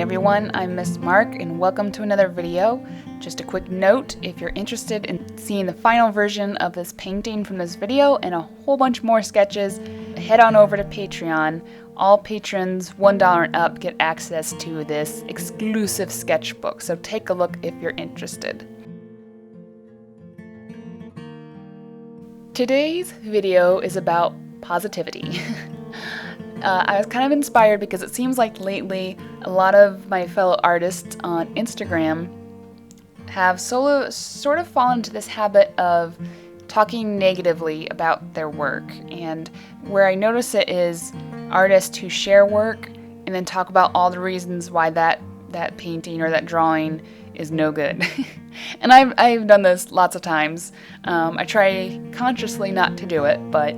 everyone, I'm Miss Mark and welcome to another video. Just a quick note, if you're interested in seeing the final version of this painting from this video and a whole bunch more sketches, head on over to Patreon. All patrons $1 and up get access to this exclusive sketchbook, so take a look if you're interested. Today's video is about positivity. I was kind of inspired because it seems like lately a lot of my fellow artists on Instagram have sort of fallen into this habit of talking negatively about their work. And where I notice it is artists who share work and then talk about all the reasons why that painting or that drawing is no good. And I've done this lots of times. I try consciously not to do it, but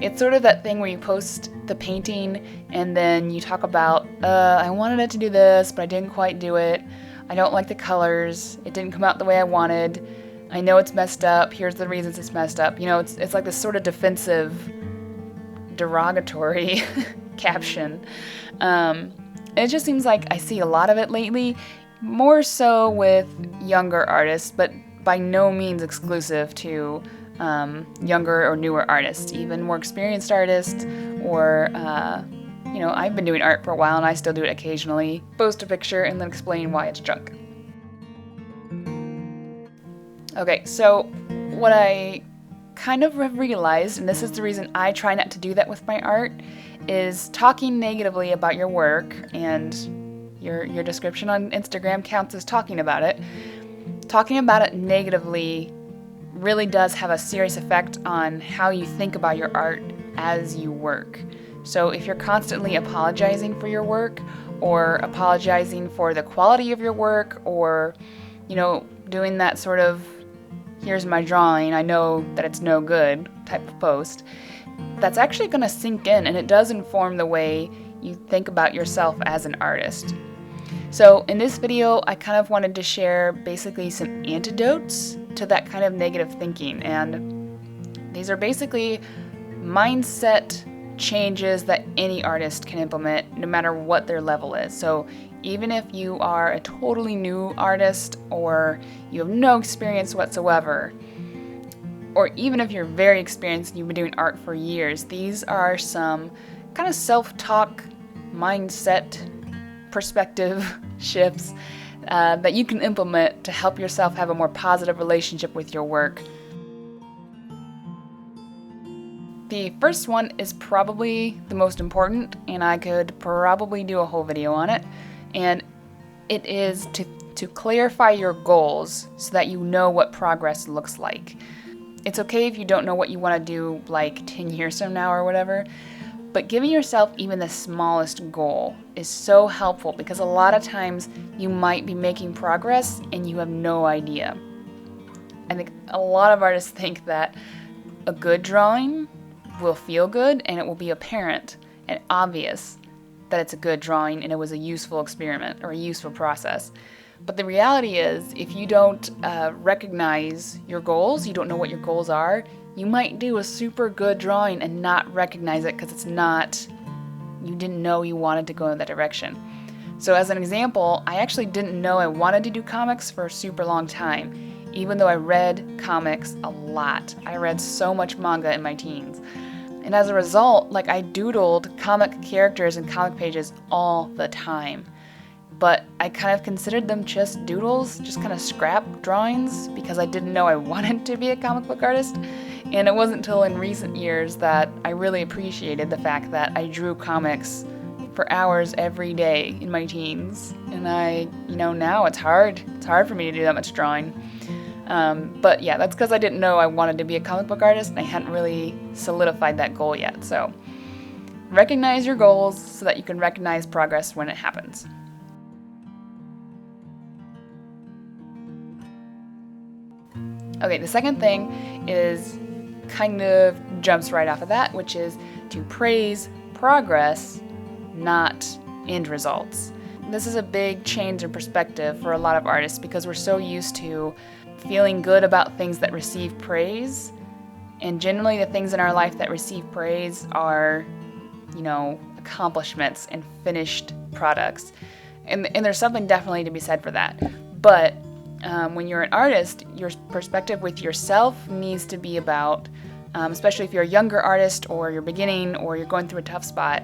it's sort of that thing where you post the painting and then you talk about, I wanted it to do this, but I didn't quite do it. I don't like the colors. It didn't come out the way I wanted. I know it's messed up. Here's the reasons it's messed up. You know, it's like this sort of defensive, derogatory caption. It just seems like I see a lot of it lately, more so with younger artists, but by no means exclusive to younger or newer artists, even more experienced artists, or you know, I've been doing art for a while and I still do it occasionally. Post a picture and then explain why it's junk. Okay, so what I kind of have realized, and this is the reason I try not to do that with my art, is talking negatively about your work, and your description on Instagram counts as talking about it. Talking about it negatively really does have a serious effect on how you think about your art as you work. So if you're constantly apologizing for your work, or apologizing for the quality of your work, or, you know, doing that sort of, here's my drawing, I know that it's no good type of post, that's actually going to sink in, and it does inform the way you think about yourself as an artist. So in this video, I kind of wanted to share basically some antidotes to that kind of negative thinking, and these are basically mindset changes that any artist can implement no matter what their level is. So even if you are a totally new artist or you have no experience whatsoever, or even if you're very experienced and you've been doing art for years, these are some kind of self-talk mindset perspective shifts that you can implement to help yourself have a more positive relationship with your work. The first one is probably the most important, and I could probably do a whole video on it, and it is to clarify your goals so that you know what progress looks like. It's okay if you don't know what you want to do like 10 years from now or whatever, but giving yourself even the smallest goal is so helpful, because a lot of times you might be making progress and you have no idea. I think a lot of artists think that a good drawing will feel good and it will be apparent and obvious that it's a good drawing and it was a useful experiment or a useful process. But the reality is, if you don't recognize your goals, you don't know what your goals are, you might do a super good drawing and not recognize it because you didn't know you wanted to go in that direction. So as an example, I actually didn't know I wanted to do comics for a super long time, even though I read comics a lot. I read so much manga in my teens. And as a result, I doodled comic characters and comic pages all the time. But I kind of considered them just doodles, just kind of scrap drawings, because I didn't know I wanted to be a comic book artist. And it wasn't until in recent years that I really appreciated the fact that I drew comics for hours every day in my teens. And now it's hard. It's hard for me to do that much drawing. But yeah, that's because I didn't know I wanted to be a comic book artist and I hadn't really solidified that goal yet. So recognize your goals so that you can recognize progress when it happens. Okay, the second thing is kind of jumps right off of that, which is to praise progress, not end results. This is a big change in perspective for a lot of artists because we're so used to feeling good about things that receive praise, and generally the things in our life that receive praise are, accomplishments and finished products. And there's something definitely to be said for that. But when you're an artist, your perspective with yourself needs to be about, especially if you're a younger artist or you're beginning or you're going through a tough spot,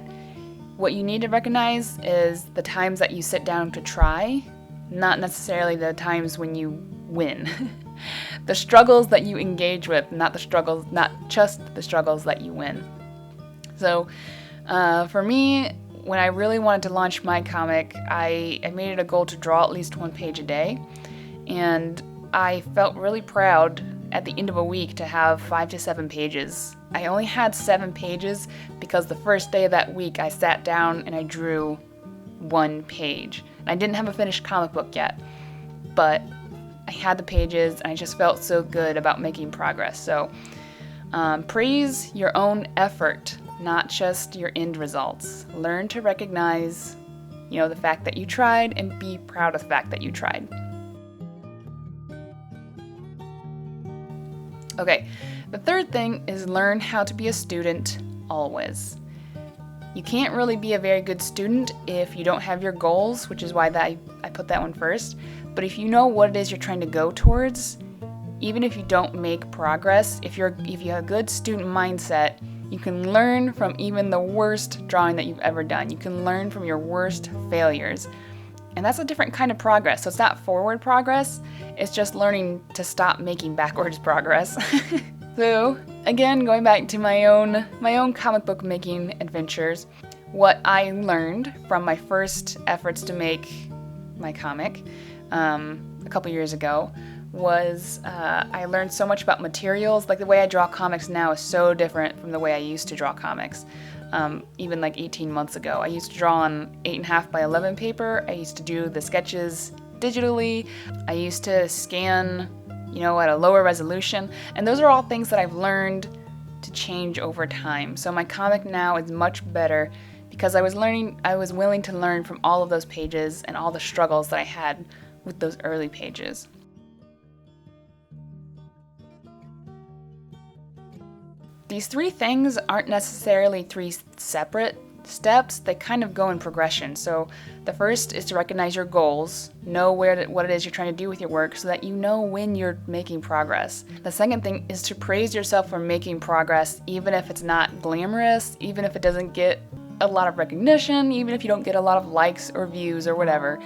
what you need to recognize is the times that you sit down to try, not necessarily the times when you win. The struggles that you engage with, not just the struggles that you win. So for me, when I really wanted to launch my comic, I made it a goal to draw at least 1 page a day. And I felt really proud at the end of a week to have 5 to 7 pages. I only had 7 pages because the first day of that week I sat down and I drew 1 page. And I didn't have a finished comic book yet, but I had the pages and I just felt so good about making progress. So praise your own effort, not just your end results. Learn to recognize, the fact that you tried and be proud of the fact that you tried. Okay, the third thing is learn how to be a student always. You can't really be a very good student if you don't have your goals, which is why I put that one first. But if you know what it is you're trying to go towards, even if you don't make progress, if you have a good student mindset, you can learn from even the worst drawing that you've ever done. You can learn from your worst failures. And that's a different kind of progress. So it's not forward progress, it's just learning to stop making backwards progress. So again, going back to my own comic book making adventures, what I learned from my first efforts to make my comic a couple years ago was I learned so much about materials. Like the way I draw comics now is so different from the way I used to draw comics. Even like 18 months ago. I used to draw on 8.5 by 11 paper. I used to do the sketches digitally. I used to scan, at a lower resolution. And those are all things that I've learned to change over time. So my comic now is much better because I was willing to learn from all of those pages and all the struggles that I had with those early pages. These 3 things aren't necessarily 3 separate steps, they kind of go in progression. So the first is to recognize your goals, know what it is you're trying to do with your work so that you know when you're making progress. The second thing is to praise yourself for making progress, even if it's not glamorous, even if it doesn't get a lot of recognition, even if you don't get a lot of likes or views or whatever.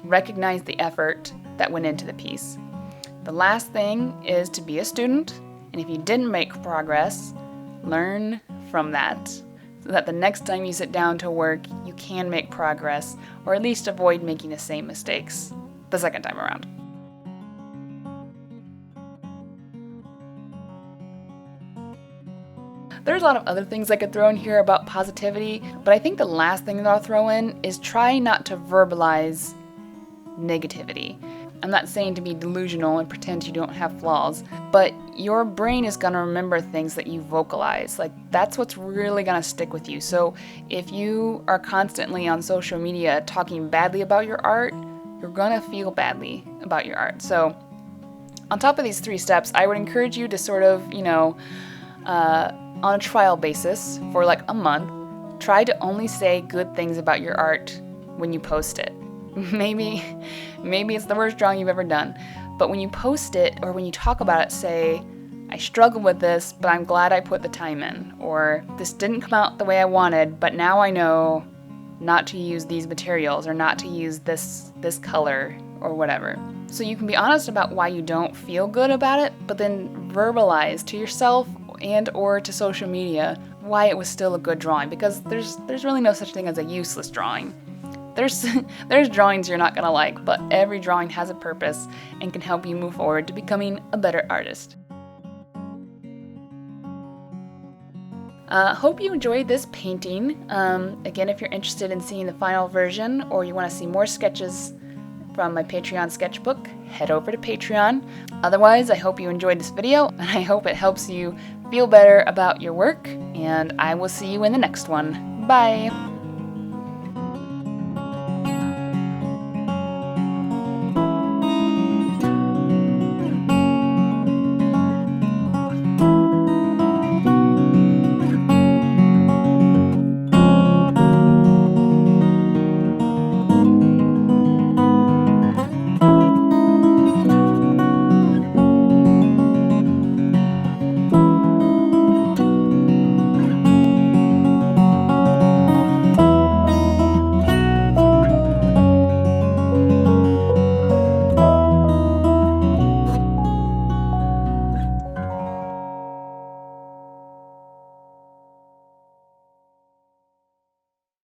Recognize the effort that went into the piece. The last thing is to be a student. And if you didn't make progress, learn from that so that the next time you sit down to work, you can make progress or at least avoid making the same mistakes the second time around. There's a lot of other things I could throw in here about positivity, but I think the last thing that I'll throw in is try not to verbalize negativity. I'm not saying to be delusional and pretend you don't have flaws, but your brain is going to remember things that you vocalize. Like, that's what's really going to stick with you. So if you are constantly on social media talking badly about your art, you're going to feel badly about your art. So on top of these 3 steps, I would encourage you to sort of, on a trial basis for like a month, try to only say good things about your art when you post it. Maybe it's the worst drawing you've ever done, but when you post it or when you talk about it, say, I struggled with this, but I'm glad I put the time in, or this didn't come out the way I wanted, but now I know not to use these materials or not to use this color or whatever. So you can be honest about why you don't feel good about it, but then verbalize to yourself and or to social media why it was still a good drawing, because there's really no such thing as a useless drawing. There's drawings you're not gonna like, but every drawing has a purpose and can help you move forward to becoming a better artist. Hope you enjoyed this painting. Again, if you're interested in seeing the final version or you want to see more sketches from my Patreon sketchbook, head over to Patreon. Otherwise, I hope you enjoyed this video and I hope it helps you feel better about your work, and I will see you in the next one. Bye!